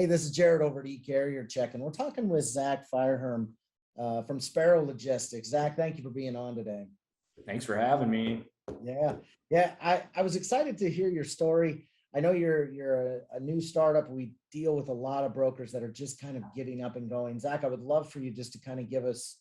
Hey, this is Jared over at eCarrier Checking. We're talking with Zach Feyerherm from Sparrow Logistics. Zach, thank you for being on today. Thanks for having me. Yeah. I was excited to hear your story. I know you're a new startup. We deal with a lot of brokers that are just kind of getting up and going. Zach, I would love for you just to kind of give us,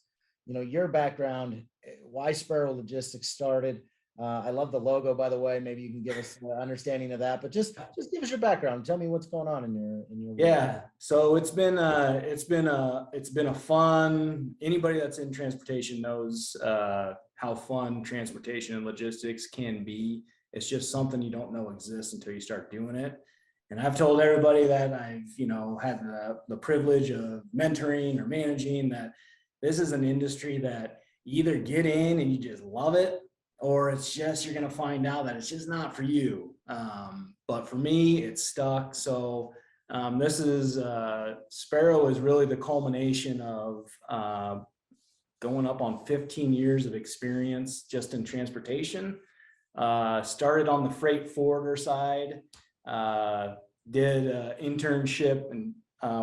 your background, why Sparrow Logistics started. I love the logo, by the way. Maybe you can give us an understanding of that, but just give us your background. Tell me what's going on in your Yeah. So it's been a fun, anybody that's in transportation knows how fun transportation and logistics can be. It's just something you don't know exists until you start doing it. And I've told everybody that I've, had the privilege of mentoring or managing, that this is an industry that you either get in and you just love it, or it's just, you're going to find out that it's just not for you. But for me, it's stuck. So this is, Sparrow is really the culmination of going up on 15 years of experience just in transportation. Started on the freight forwarder side, did an internship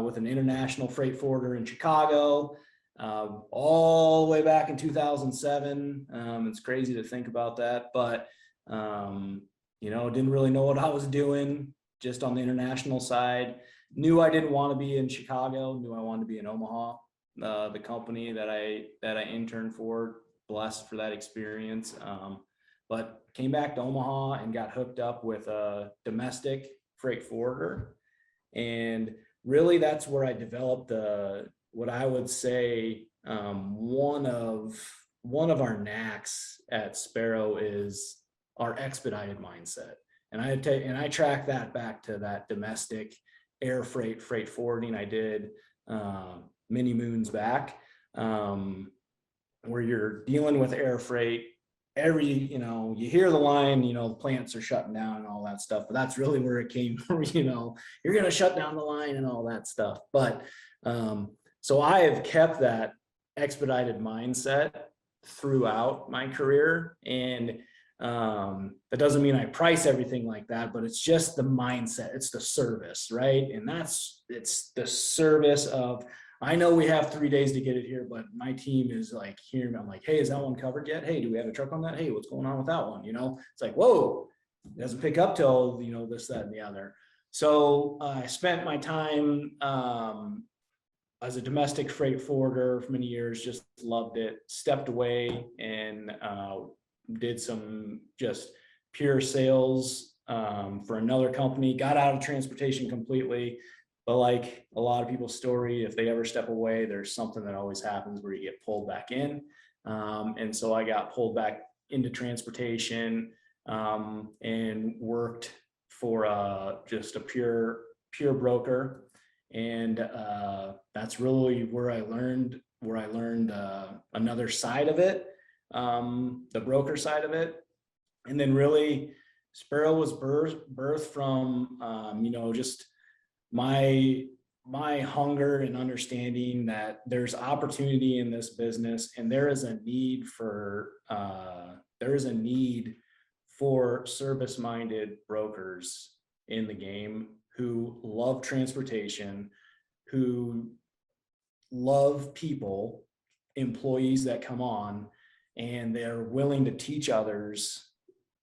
with an international freight forwarder in Chicago, all the way back in 2007. It's crazy to think about that, but didn't really know what I was doing just on the international side. Knew I didn't want to be in Chicago, knew I wanted to be in Omaha. The company that I interned for, blessed for that experience. But came back to Omaha and got hooked up with a domestic freight forwarder. And really that's where I developed what I would say one of our knacks at Sparrow is our expedited mindset. And I track that back to that domestic air freight forwarding I did many moons back, where you're dealing with air freight. You hear the line, the plants are shutting down and all that stuff, but that's really where it came from. You're going to shut down the line and all that stuff. But so I have kept that expedited mindset throughout my career. And that doesn't mean I price everything like that, but it's just the mindset. It's the service, right? And it's the service of, I know we have 3 days to get it here, but my team is like here. I'm like, hey, is that one covered yet? Hey, do we have a truck on that? Hey, what's going on with that one? It's like, whoa, it doesn't pick up till, this, that, and the other. So I spent my time as a domestic freight forwarder for many years, just loved it, stepped away and did some just pure sales for another company, got out of transportation completely. But like a lot of people's story, if they ever step away, there's something that always happens where you get pulled back in. And so I got pulled back into transportation and worked for just a pure broker. And that's really where I learned another side of it, the broker side of it. And then really Sparrow was birthed from, just my hunger and understanding that there's opportunity in this business, and there is a need for service-minded brokers in the game who love transportation, who love people, employees that come on, and they're willing to teach others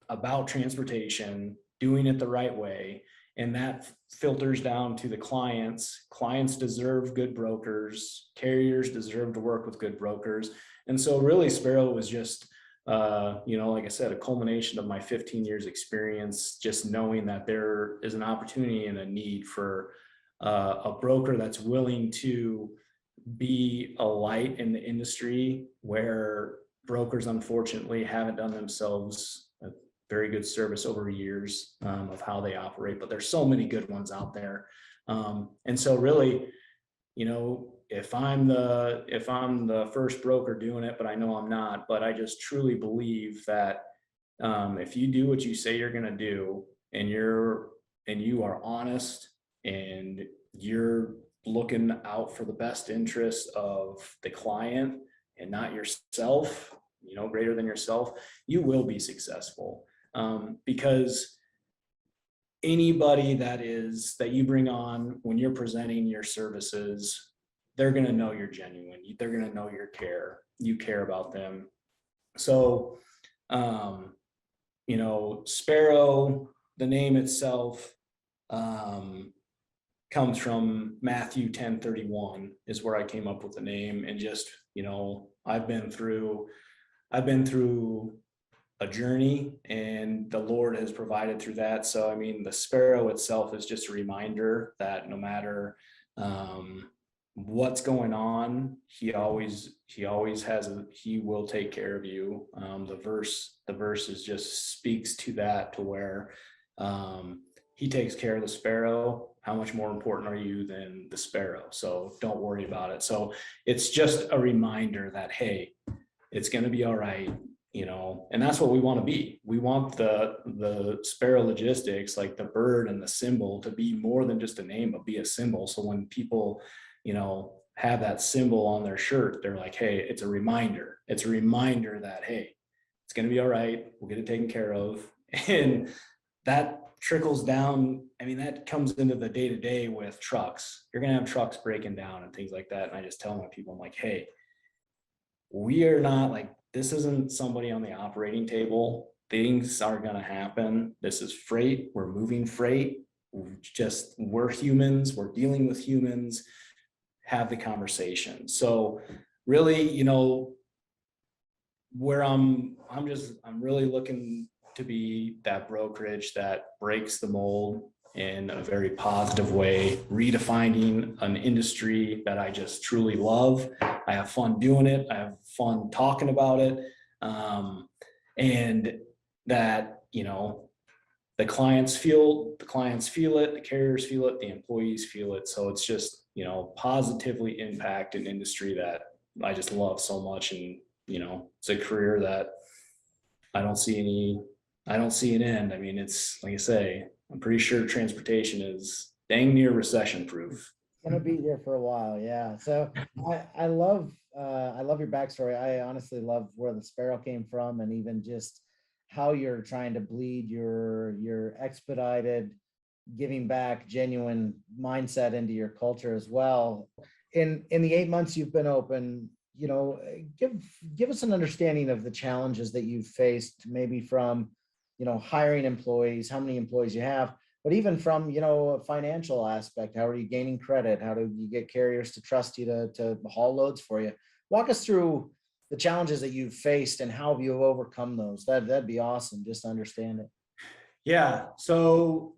about transportation, doing it the right way. And that filters down to the clients. Clients deserve good brokers. Carriers deserve to work with good brokers. And so really Sparrow was just, like I said, a culmination of my 15 years experience, just knowing that there is an opportunity and a need for a broker that's willing to be a light in the industry, where brokers unfortunately haven't done themselves very good service over years of how they operate, but there's so many good ones out there. And so really, if I'm the first broker doing it, but I know I'm not, but I just truly believe that if you do what you say you're going to do, and you are honest, and you're looking out for the best interest of the client and not yourself, greater than yourself, you will be successful. Because anybody that you bring on when you're presenting your services, they're going to know you're genuine. They're going to know you care about them. So, Sparrow, the name itself, comes from Matthew 10:31 is where I came up with the name. And just, I've been through a journey, and the Lord has provided through that. So, I mean, the Sparrow itself is just a reminder that no matter what's going on, he will take care of you. The verse just speaks to that, to where he takes care of the sparrow. How much more important are you than the sparrow? So don't worry about it. So it's just a reminder that, hey, it's going to be all right. And that's what we want to be. We want the Sparrow Logistics, like the bird and the symbol, to be more than just a name, but be a symbol. So when people, have that symbol on their shirt, they're like, hey, it's a reminder. It's a reminder that, hey, it's going to be all right. We'll get it taken care of. And that trickles down. I mean, that comes into the day-to-day with trucks. You're going to have trucks breaking down and things like that. And I just tell my people, I'm like, hey, we are not like, this isn't somebody on the operating table. Things are going to happen. This is freight. We're moving freight. We're humans. We're dealing with humans. Have the conversation. So really, where I'm really looking to be that brokerage that breaks the mold in a very positive way, redefining an industry that I just truly love. I have fun doing it. I have fun talking about it. And that, the clients feel it, the carriers feel it, the employees feel it. So it's just, positively impact an industry that I just love so much. And, it's a career that I don't see an end. I mean, it's like I say, I'm pretty sure transportation is dang near recession proof. Gonna be here for a while. Yeah. So I love your backstory. I honestly love where the Sparrow came from, and even just how you're trying to bleed your expedited, giving back, genuine mindset into your culture as well. In the 8 months you've been open, give us an understanding of the challenges that you've faced, maybe from, hiring employees, how many employees you have, but even from, a financial aspect. How are you gaining credit? How do you get carriers to trust you to haul loads for you? Walk us through the challenges that you've faced and how you've overcome those. That'd be awesome, just to understand it. Yeah. So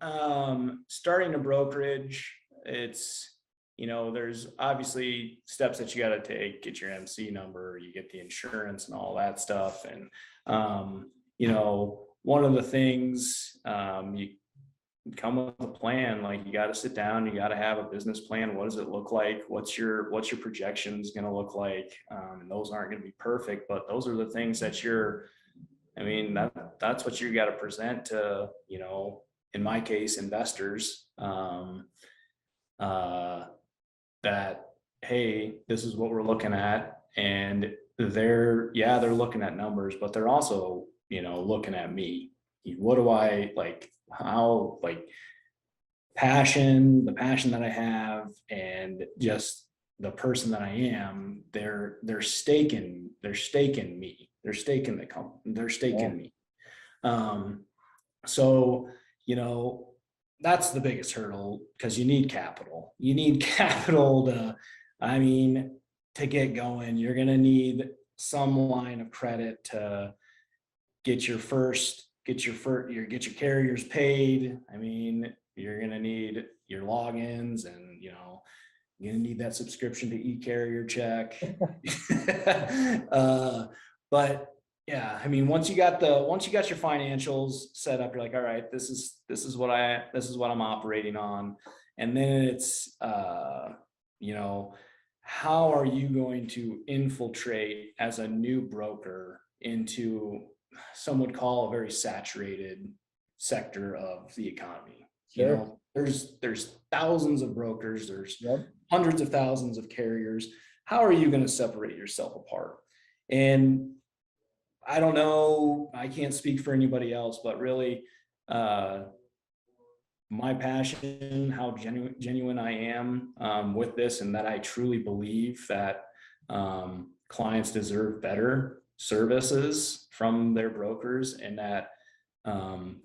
starting a brokerage, it's, there's obviously steps that you got to take, get your MC number, you get the insurance and all that stuff. And, one of the things, you come with a plan, like you got to sit down, you got to have a business plan. What does it look like? What's your projections going to look like? And those aren't going to be perfect, but those are the things that that's what you got to present to, in my case, investors, that, hey, this is what we're looking at. And they're looking at numbers, but they're also, looking at me. What do I like? How, like, the passion that I have, and just the person that I am, they're staking me. They're staking the company. They're staking me. So, that's the biggest hurdle, because you need capital. You need capital to get going. You're going to need some line of credit to get your carriers paid. I mean, you're going to need your logins, and, you're going to need that subscription to e-carrier check. But yeah, I mean, once you got your financials set up, you're like, all right, this is what I'm operating on. And then it's, how are you going to infiltrate as a new broker into, some would call, a very saturated sector of the economy? Sure. There's thousands of brokers, there's hundreds of thousands of carriers. How are you going to separate yourself apart? And I don't know, I can't speak for anybody else, but really, my passion, how genuine I am with this, and that I truly believe that clients deserve better services from their brokers, and that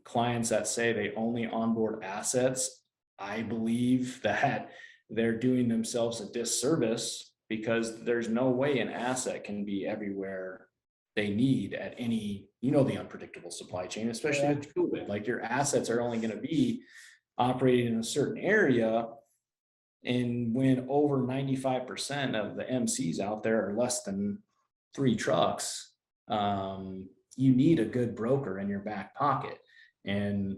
clients that say they only onboard assets, I believe that they're doing themselves a disservice, because there's no way an asset can be everywhere they need at any, the unpredictable supply chain, especially with COVID. Like, your assets are only going to be operating in a certain area. And when over 95% of the MCs out there are less than 3 trucks, you need a good broker in your back pocket. And,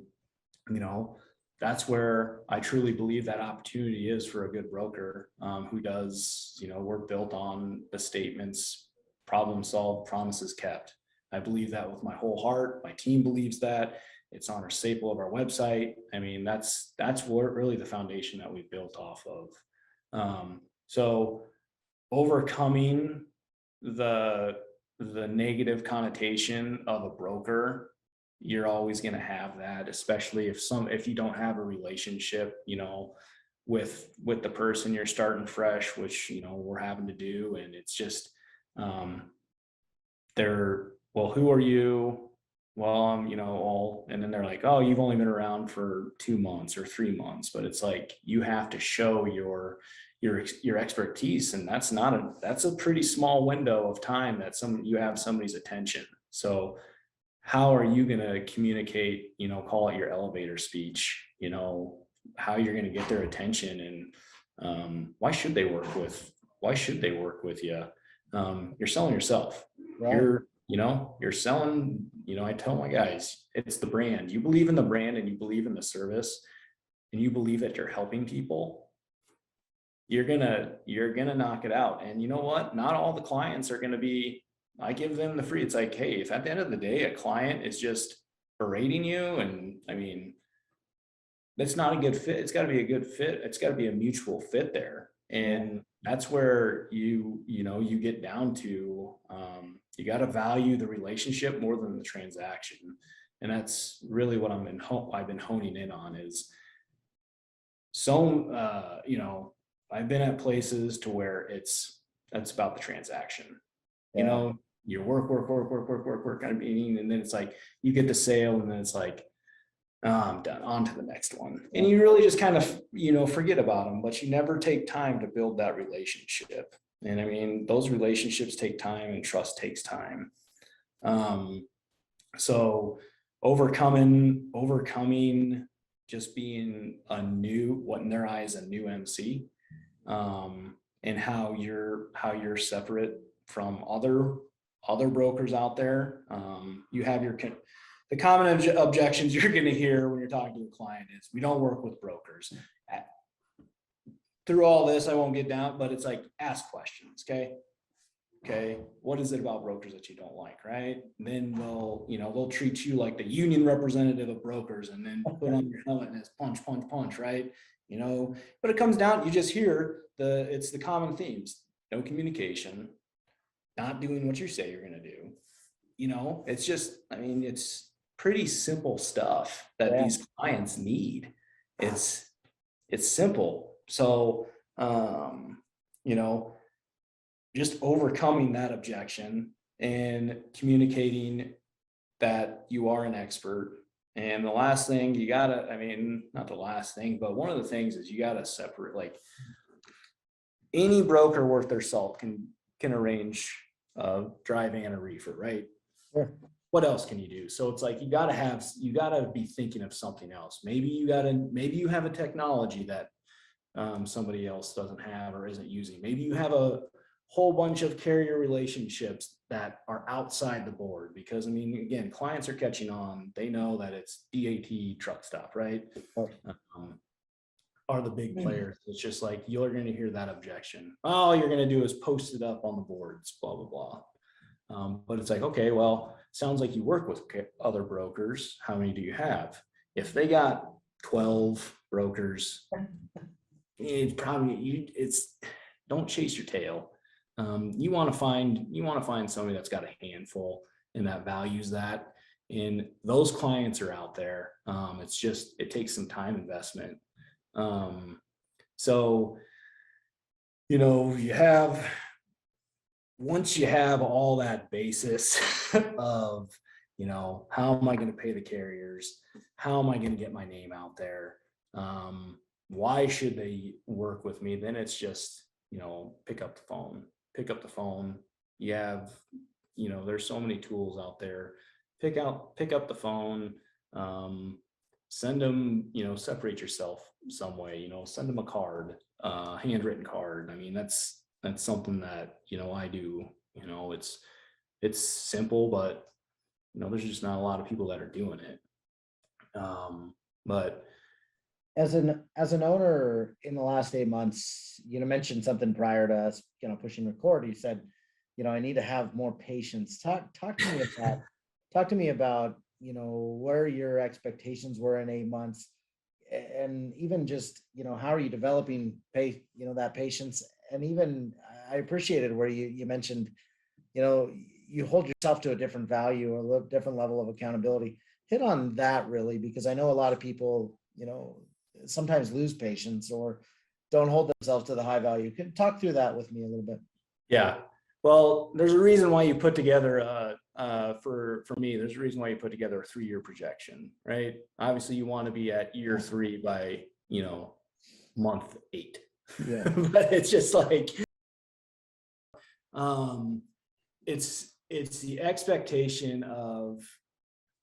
that's where I truly believe that opportunity is for a good broker, who does, we're built on the statements, problem solved, promises kept. I believe that with my whole heart. My team believes that. It's on our staple of our website. I mean, that's what really the foundation that we built off of. So overcoming the negative connotation of a broker, you're always going to have that, especially if you don't have a relationship, with the person. You're starting fresh, which, we're having to do. And it's just, well, who are you? Well, and then they're like, oh, you've only been around for 2 months or 3 months. But it's like, you have to show your expertise, and that's a pretty small window of time that you have somebody's attention. So how are you going to communicate, call it your elevator speech, how you're going to get their attention, and why should they work with you? You're selling yourself. Right. You're selling, I tell my guys, it's the brand. You believe in the brand, and you believe in the service, and you believe that you're helping people, you're gonna knock it out. And you know what? Not all the clients are gonna be, I give them the free. It's like, hey, if at the end of the day, a client is just berating you, and I mean, that's not a good fit. It's got to be a good fit. It's got to be a mutual fit there. And that's where you get down to, you got to value the relationship more than the transaction. And that's really what I've been honing in on is, so, I've been at places to where that's about the transaction. You work kind of meeting, and then it's like you get the sale, and then it's like, oh, I'm done, on to the next one. And you really just kind of, forget about them, but you never take time to build that relationship. And I mean, those relationships take time, and trust takes time. So overcoming just being what in their eyes, a new MC, and how you're separate from other brokers out there. You have the common objections you're going to hear when you're talking to a client is, we don't work with brokers. Through all this, I won't get down, but it's like, ask questions. Okay. What is it about brokers that you don't like? Right. And then they'll treat you like the union representative of brokers, and then put on your helmet and it's punch. Right. But it comes down, you just hear it's the common themes: no communication, not doing what you say you're going to do. It's just, it's pretty simple stuff that these clients need. It's simple. So, just overcoming that objection and communicating that you are an expert. And the last thing you gotta, not the last thing, but one of the things is you gotta separate, like, any broker worth their salt can arrange a dry van or reefer, right? Sure. What else can you do? So it's like, you gotta be thinking of something else. Maybe you have a technology that somebody else doesn't have or isn't using. Maybe you have a whole bunch of carrier relationships that are outside the board, because again, clients are catching on. They know that it's DAT truck stop, right? Are the big players. It's just like, you're going to hear that objection. All you're going to do is post it up on the boards, blah, blah, blah. But it's like, okay, well, sounds like you work with other brokers. How many do you have? If they got 12 brokers, it's probably, don't chase your tail. You want to find somebody that's got a handful and that values that. and those clients are out there. It's just, it takes some time investment. So, you know, once you have all that basis of, you know, how am I going to pay the carriers? How am I going to get my name out there? Why should they work with me? Then it's just, you know, pick up the phone. You have, you know, there's so many tools out there. Pick up the phone, send them, you know, separate yourself some way, you know, send them a card, handwritten card. I mean, that's something that, you know, I do. You know, it's simple, but, you know, there's just not a lot of people that are doing it. But as an owner in the last 8 months, you know, mentioned something prior to us, you know, pushing record. You said, you know, I need to have more patience. Talk to me about, you know, where your expectations were in 8 months, and even just, you know, how are you developing that patience? And even I appreciated where you mentioned, you know, you hold yourself to a different value, a different level of accountability. Hit on that really, because I know a lot of people, you know, sometimes lose patience or don't hold themselves to the high value. Can talk through that with me a little bit? yeah, well, there's a reason why you put together for me, there's a reason why you put together a 3-year projection, right? Obviously you want to be at year 3 by, you know, month 8. Yeah. But it's just like, it's the expectation of,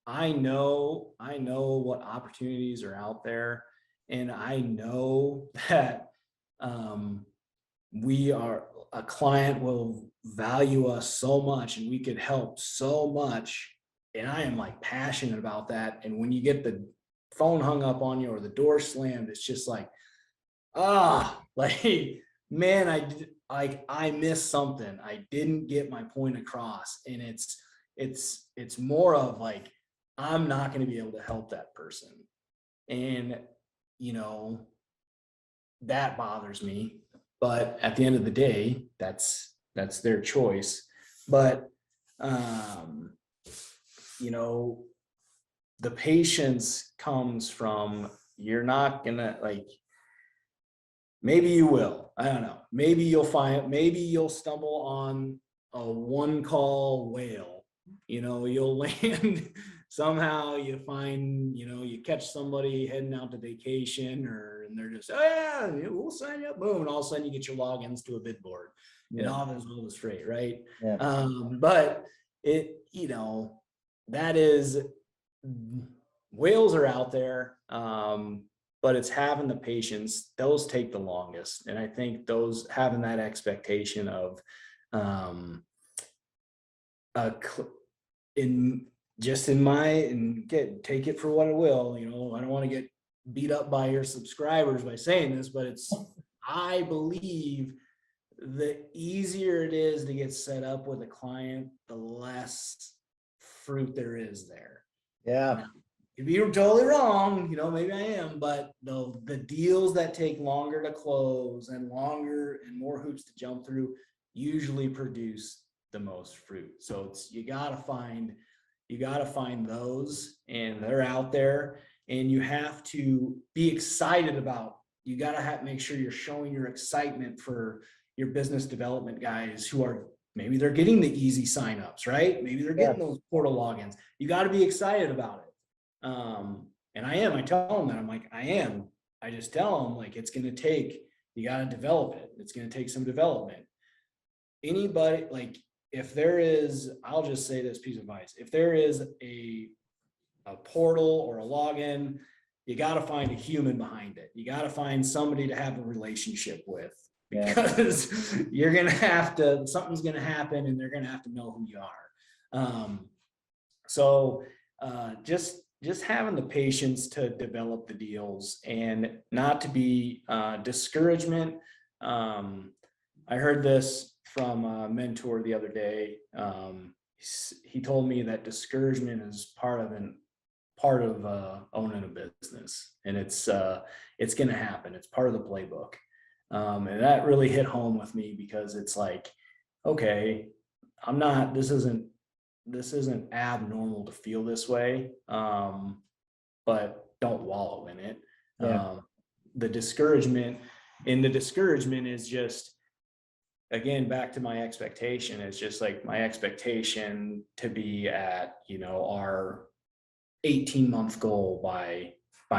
I know what opportunities are out there, and I know that a client will value us so much and we could help so much. And I am like passionate about that. And when you get the phone hung up on you or the door slammed, it's just like, like, man, I missed something. I didn't get my point across. And it's more of like, I'm not going to be able to help that person. And, you know, that bothers me. But at the end of the day, that's their choice. But, you know, the patience comes from, you're not gonna, like, maybe you will, I don't know, maybe you'll stumble on a 1-call whale, you know, you'll land somehow, you find, you know, you catch somebody heading out to vacation, and they're just, oh yeah, we'll sign you up, boom, and all of a sudden you get your logins to a bid board. Yeah. And all this freight, right? Yeah. But it, you know, that is, whales are out there, but it's having the patience. Those take the longest. And I think those having that expectation of, take it for what it will, you know, I don't want to get beat up by your subscribers by saying this, but I believe the easier it is to get set up with a client, the less fruit there is there. Yeah. If you're totally wrong, you know, maybe I am, but the deals that take longer to close and longer and more hoops to jump through usually produce the most fruit. So you gotta find those, and they're out there, and you have to be excited about, you gotta make sure you're showing your excitement for your business development guys who are, maybe they're getting the easy signups, right? Maybe they're getting those portal logins. You got to be excited about it. And I tell them that, I'm like, I just tell them, like, it's going to take, you got to develop it. It's going to take some development. Anybody, like, if there is, I'll just say this piece of advice. If there is a portal or a login, you got to find a human behind it. You got to find somebody to have a relationship with, because you're going to have to, something's going to happen, and they're going to have to know who you are. So just having the patience to develop the deals and not to be discouragement. I heard this from a mentor the other day. He told me that discouragement is part of owning a business, and it's going to happen. It's part of the playbook. And that really hit home with me, because it's like, okay, this isn't this isn't abnormal to feel this way. But don't wallow in it. Yeah. The discouragement is just, again, back to my expectation. It's just like my expectation to be at, our 18-month goal by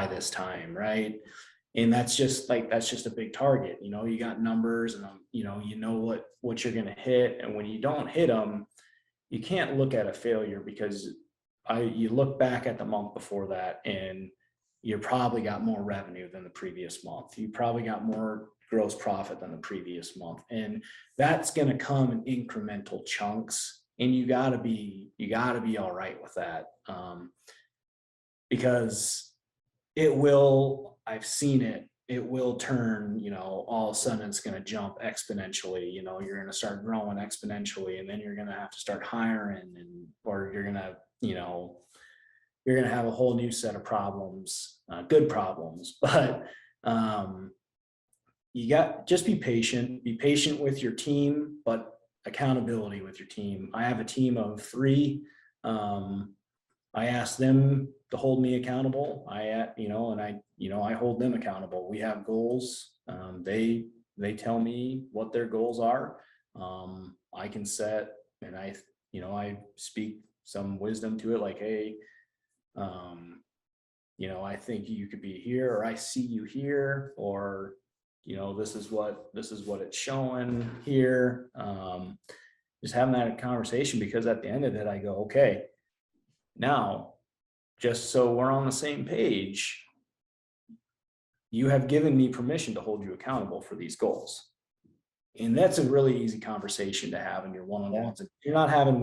this time. Right. And that's just a big target. You got numbers, and what you're going to hit. And when you don't hit them, you can't look at a failure, because you look back at the month before that, and you probably got more revenue than the previous month. You probably got more gross profit than the previous month. And that's going to come in incremental chunks. And you gotta be all right with that. Because I've seen it will turn, all of a sudden it's going to jump exponentially. You're going to start growing exponentially, and then you're going to have to start hiring, or you're going to have a whole new set of problems, good problems. But just be patient with your team, but accountability with your team. I have a team of 3. I ask them to hold me accountable. I hold them accountable. We have goals. They tell me what their goals are. I can set, and I speak some wisdom to it, like, hey, I think you could be here, or I see you here, or, this is what it's showing here. Just having that conversation, because at the end of it, I go, okay, now, just so we're on the same page, you have given me permission to hold you accountable for these goals. And that's a really easy conversation to have in your one-on-ones. Yeah. You're not having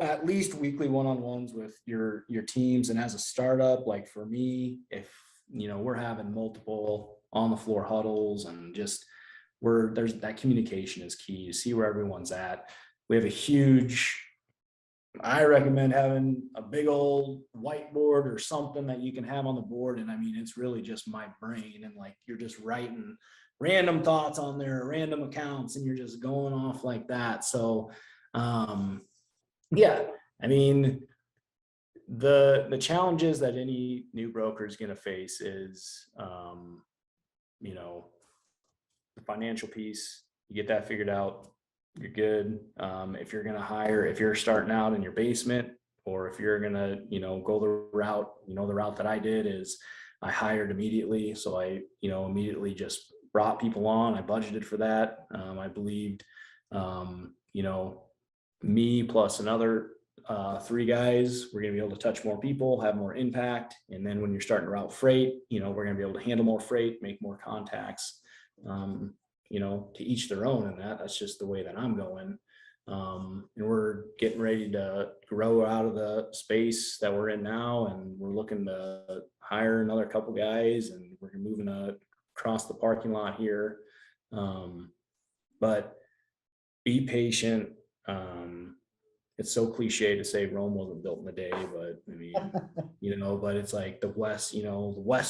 at least weekly one-on-ones with your teams. And as a startup, like for me, if we're having multiple on the floor huddles, and just there's that communication is key. You see where everyone's at. We have I recommend having a big old whiteboard or something that you can have on the board. And it's really just my brain, and like, you're just writing random thoughts on there, random accounts, and you're just going off like that. So, yeah, the challenges that any new broker is going to face is, the financial piece. You get that figured out, you're good. If you're going to hire, if you're starting out in your basement, or if you're going to, go the route, the route that I did is I hired immediately. So I, immediately just brought people on. I budgeted for that. I believed, me plus another 3 guys, we're going to be able to touch more people, have more impact. And then when you're starting to route freight, we're going to be able to handle more freight, make more contacts. To each their own, and that's just the way that I'm going. And we're getting ready to grow out of the space that we're in now, and we're looking to hire another couple guys, and we're moving across the parking lot here. But be patient. It's so cliche to say Rome wasn't built in a day, but but it's like the West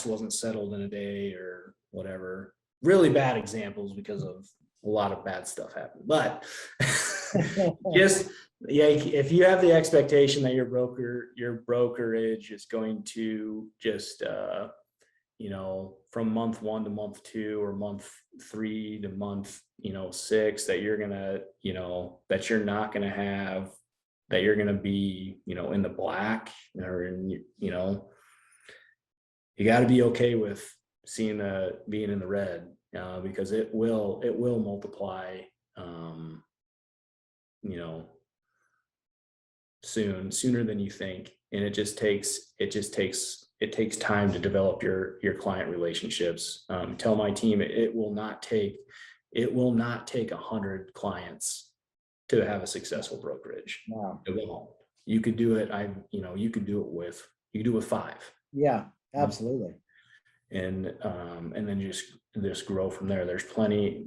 wasn't settled in a day, or whatever. Really bad examples, because of a lot of bad stuff happened. But if you have the expectation that your brokerage is going to just from month 1 to month 2, or month 3 to month 6, that you're gonna that you're not gonna have, that you're gonna be in the black, or in you got to be okay with being in the red, because it will multiply, sooner than you think. And it takes time to develop your client relationships. Tell my team, it will not take 100 clients to have a successful brokerage. Wow. It won't. You could do it. You could do it with 5. Yeah, absolutely. And then just grow from there. There's plenty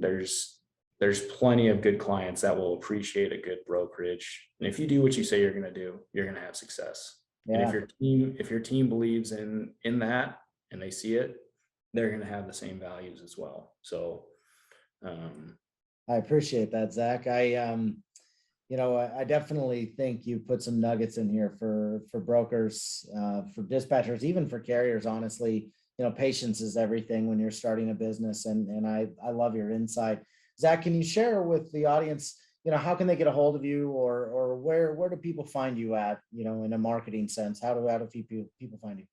of good clients that will appreciate a good brokerage. And if you do what you say you're going to do, you're going to have success. Yeah. And if your team believes in that, and they see it, they're going to have the same values as well. So I appreciate that, Zach. you know, I definitely think you put some nuggets in here for brokers, for dispatchers, even for carriers. Honestly, you know, patience is everything when you're starting a business, and I love your insight. Zach, can you share with the audience, you know, how can they get a hold of you, or where do people find you at, you know, in a marketing sense? How do people find you?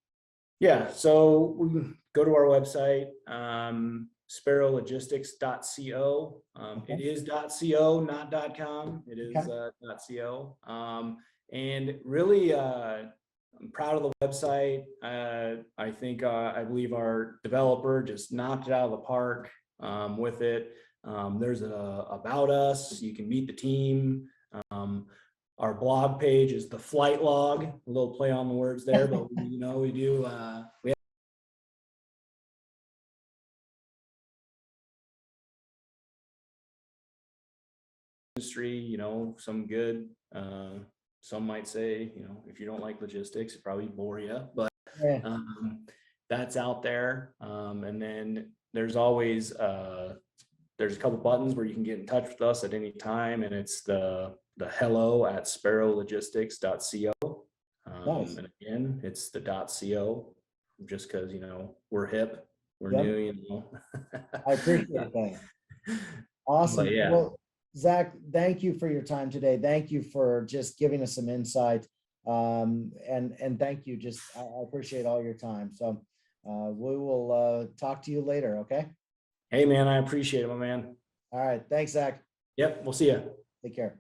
Yeah, so we can go to our website, sparrowlogistics.co. Okay. It is .co, not .com. It is Okay. .co. And really, I'm proud of the website. I think, I believe our developer just knocked it out of the park with it. There's a about us. You can meet the team. Our blog page is the flight log, a little play on the words there, but you know, we have industry, you know, some good, some might say, you know, if you don't like logistics, it probably bore you, but Yeah. that's out there. And then there's always, there's a couple buttons where you can get in touch with us at any time, and it's the hello@sparrowlogistics.co. Nice. And again, it's the .co, just because, you know, we're hip, we're Yep. new, you know. I appreciate that. But Awesome. yeah, Well, Zach, thank you for your time today. Thank you for just giving us some insight. And thank you. Just, I appreciate all your time. So we will talk to you later. Okay. hey man, I appreciate it, my man. All right. Thanks, Zach. Yep, we'll see you. Take care.